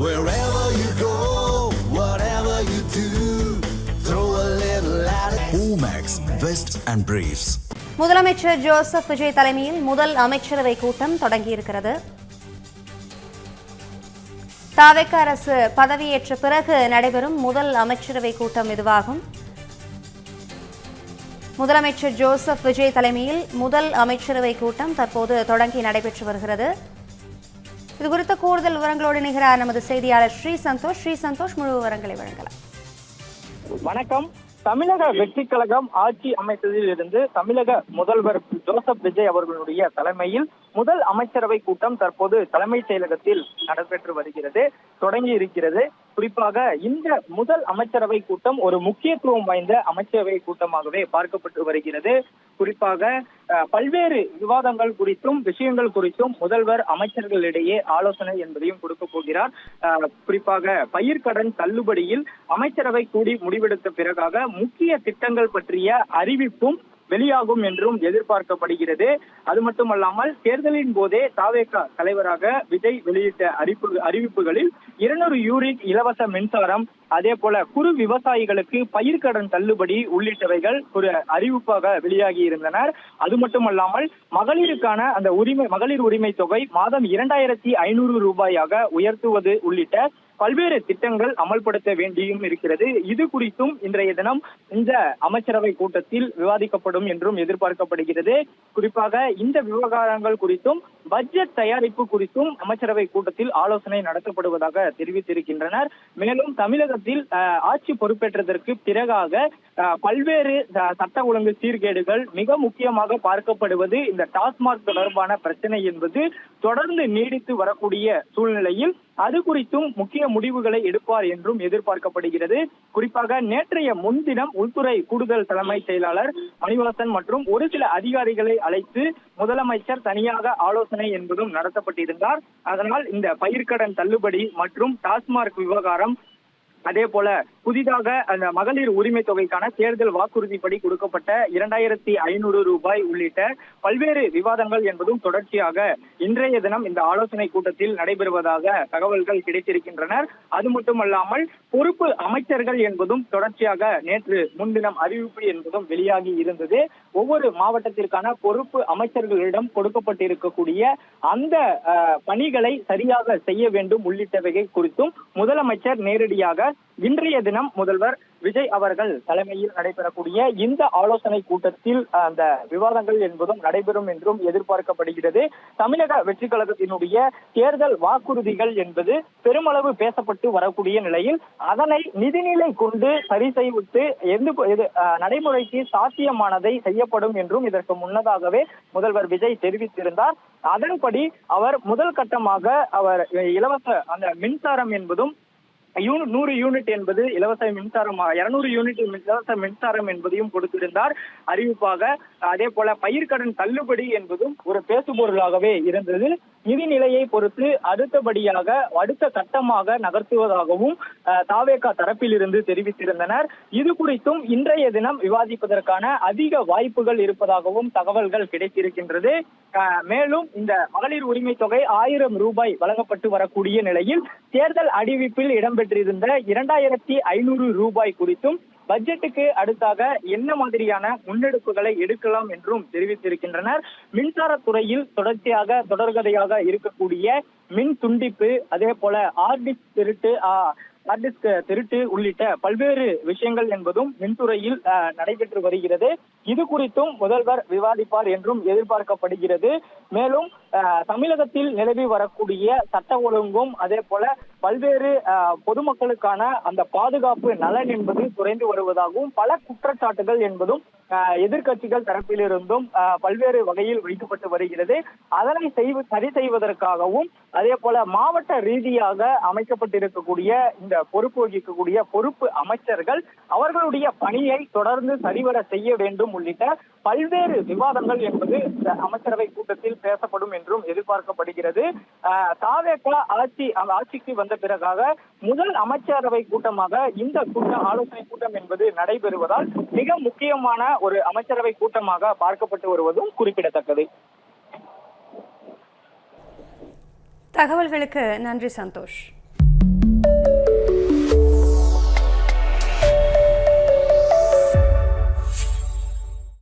Wherever you go, whatever you do, throw a little at it. Omax, Vest and Briefs. முதலமைச்சர் Joseph Vijay தலைமையில் முதல் அமைச்சரவை கூட்டம் தொடங்கியிருக்கிறது. தாவேக அரசு பதவியேற்ற பிறகு நடைபெறும் முதல் அமைச்சரவை கூட்டம் இதுவாகும். முதலமைச்சர் ஜோசப் விஜய் தலைமையில் முதல் அமைச்சரவை கூட்டம் தற்போது தொடங்கி நடைபெற்று வருகிறது. இதுகுறித்த கூடுதல் விவரங்களோடு இணைகிறார் நமது செய்தியாளர் ஸ்ரீ சந்தோஷ். முழு விவரங்களை வழங்கலாம். வணக்கம். தமிழக வெற்றி கழகம் ஆட்சி அமைத்ததில் இருந்து தமிழக முதல்வர் ஜோசப் விஜய் அவர்களுடைய தலைமையில் முதல் அமைச்சரவை கூட்டம் தற்போது தலைமைச் செயலகத்தில் நடைபெற்று வருகிறது, தொடங்கி இருக்கிறது. குறிப்பாக இந்த முதல் அமைச்சரவை கூட்டம் ஒரு முக்கியத்துவம் வாய்ந்த அமைச்சரவை கூட்டமாகவே பார்க்கப்பட்டு வருகிறது. குறிப்பாக பல்வேறு விவாதங்கள் குறித்தும் விஷயங்கள் குறித்தும் முதல்வர் அமைச்சர்களிடையே ஆலோசனை என்பதையும் கொடுக்க போகிறார். குறிப்பாக பயிர்க்கடன் தள்ளுபடியில் அமைச்சரவை கூடி முடிவெடுத்த பிறகாக முக்கிய திட்டங்கள் பற்றிய அறிவிப்பும் வெளியாகும் என்றும் எதிர்பார்க்கப்படுகிறது. அது மட்டுமல்லாமல் தேர்தலின் போதே தாவேக தலைவராக விஜய் வெளியிட்ட அறிவிப்புகளில் 200 யூனிட் இலவச மின்சாரம், அதே போல குறு விவசாயிகளுக்கு பயிர்க்கடன் தள்ளுபடி உள்ளிட்டவைகள் ஒரு அறிவிப்பாக வெளியாகி இருந்தனர். அது மட்டுமல்லாமல் மகளிருக்கான அந்த மகளிர் உரிமை தொகை மாதம் 2500 ரூபாயாக உயர்த்துவது உள்ளிட்ட பல்வேறு திட்டங்கள் அமல்படுத்த வேண்டியும் இருக்கிறது. இது குறித்தும் இன்றைய தினம் இந்த அமைச்சரவை கூட்டத்தில் விவாதிக்கப்படும் என்றும் எதிர்பார்க்கப்படுகிறது. குறிப்பாக இந்த விவகாரங்கள் குறித்தும் பட்ஜெட் தயாரிப்பு குறித்தும் அமைச்சரவை கூட்டத்தில் ஆலோசனை நடத்தப்படுவதாக தெரிவித்திருக்கின்றனர். மேலும் தமிழகத்தில் ஆட்சி பொறுப்பேற்றதற்கு பிறகாக பல்வேறு சட்ட ஒழுங்கு சீர்கேடுகள் மிக முக்கியமாக பார்க்கப்படுவது இந்த டாஸ்மாக் தொடர்பான பிரச்சனை என்பது தொடர்ந்து நீடித்து வரக்கூடிய சூழ்நிலையில் அது குறித்தும் முக்கிய முடிவுகளை எடுப்பார் என்றும் எதிர்பார்க்கப்படுகிறது. குறிப்பாக நேற்றைய முன்தினம் உள்துறை கூடுதல் தலைமை செயலாளர் மணிவாசன் மற்றும் ஒரு சில அதிகாரிகளை அழைத்து முதலமைச்சர் தனியாக ஆலோசனை என்பதும் நடத்தப்பட்டிருந்தார். அதனால் இந்த பயிர்க்கடன் தள்ளுபடி மற்றும் டாஸ்மாக் விவகாரம், அதே போல புதிதாக அந்த மகளிர் உரிமை தொகைக்கான தேர்தல் வாக்குறுதிப்படி கொடுக்கப்பட்ட 2500 ரூபாய் உள்ளிட்ட பல்வேறு விவாதங்கள் என்பதும் தொடர்ச்சியாக இன்றைய தினம் இந்த ஆலோசனை கூட்டத்தில் நடைபெறுவதாக தகவல்கள் கிடைத்திருக்கின்றனர். அது மட்டுமல்லாமல் பொறுப்பு அமைச்சர்கள் என்பதும் தொடர்ச்சியாக நேற்று முன்தினம் அறிவிப்பு என்பதும் வெளியாகி இருந்தது. ஒவ்வொரு மாவட்டத்திற்கான பொறுப்பு அமைச்சர்களிடம் கொடுக்கப்பட்டிருக்கக்கூடிய அந்த பணிகளை சரியாக செய்ய வேண்டும் உள்ளிட்டவைகள் குறித்தும் முதலமைச்சர் நேரடியாக இன்றைய தினம் முதல்வர் விஜய் அவர்கள் தலைமையில் நடைபெறக்கூடிய இந்த ஆலோசனை கூட்டத்தில் அந்த விவாதங்கள் என்பதும் நடைபெறும் என்றும் எதிர்பார்க்கப்படுகிறது. தமிழக வெற்றி கழகத்தினுடைய தேர்தல் வாக்குறுதிகள் என்பது பெருமளவு பேசப்பட்டு வரக்கூடிய நிலையில் அதனை நிதிநிலை கொண்டு சரி செய்வித்து நடைமுறைக்கு சாத்தியமானதை செய்யப்படும் என்றும் இதற்கு முன்னதாகவே முதல்வர் விஜய் தெரிவித்திருந்தார். அதன்படி அவர் முதல் கட்டமாக அவர் இலவச அந்த மின்சாரம் என்பதும் 100 யூனிட் என்பது இலவச மின்சாரம், 200 யூனிட் இலவச மின்சாரம் என்பதையும் கொடுத்திருந்தார் அறிவிப்பாக. அதே போல பயிர்க்கடன் தள்ளுபடி என்பதும் ஒரு பேசுபொருளாகவே இருந்தது. நிதிநிலையை பொறுத்து அடுத்த கட்டமாக நகர்த்துவதாகவும் தாவேகா தரப்பில் இருந்து தெரிவித்திருந்தனர். இது குறித்தும் இன்றைய தினம் விவாதிப்பதற்கான அதிக வாய்ப்புகள் இருப்பதாகவும் தகவல்கள் கிடைத்திருக்கின்றது. மேலும் இந்த மகளிர் உரிமை தொகை 1000 ரூபாய் வழங்கப்பட்டு வரக்கூடிய நிலையில் தேர்தல் அறிவிப்பில் இடம்பெற்றிருந்த 2500 ரூபாய் குறித்தும் பட்ஜெட்டுக்கு அடுத்தாக என்ன மாதிரியான முன்னெடுப்புகளை எடுக்கலாம் என்றும் தெரிவித்திருக்கின்றனர். மின்சாரத்துறையில் தொடர்கதையாக இருக்கக்கூடிய மின் துண்டிப்பு, அதே போல ஹார்ட் திருட்டு உள்ளிட்ட பல்வேறு விஷயங்கள் என்பதும் மின்துறையில் நடைபெற்று வருகிறது. இது குறித்தும் முதல்வர் விவாதிப்பார் என்றும் எதிர்பார்க்கப்படுகிறது. மேலும் தமிழகத்தில் நிலவி வரக்கூடிய சட்ட ஒழுங்கும், அதே போல பல்வேறு பொதுமக்களுக்கான அந்த பாதுகாப்பு நலன் என்பது குறைந்து வருவதாகவும் பல குற்றச்சாட்டுகள் என்பதும் எதிர்கட்சிகள் தரப்பிலிருந்தும் பல்வேறு வகையில் வைக்கப்பட்டு வருகிறது. அதனை சரி செய்வதற்காகவும் அதே போல மாவட்ட ரீதியாக அமைக்கப்பட்டிருக்கக்கூடிய இந்த பொறுப்பு வகிக்கக்கூடிய பொறுப்பு அமைச்சர்கள் அவர்களுடைய பணியை தொடர்ந்து சரிவர செய்ய வேண்டும் உள்ளிட்ட பல்வேறு விவாதங்கள் என்பது இந்த அமைச்சரவை கூட்டத்தில் பேசப்படும் என்றும் எதிர்பார்க்கப்படுகிறது. தாவேகா ஆட்சிக்கு வந்த பிறகாக முதல் அமைச்சரவை கூட்டமாக இந்த ஆலோசனை கூட்டம் என்பது நடைபெறுவதால் மிக முக்கியமான ஒரு அமைச்சரவை கூட்டமாக பார்க்கப்பட்டு வருவதும் குறிப்பிடத்தக்கது. தகவல்களுக்கு நன்றி சந்தோஷ்.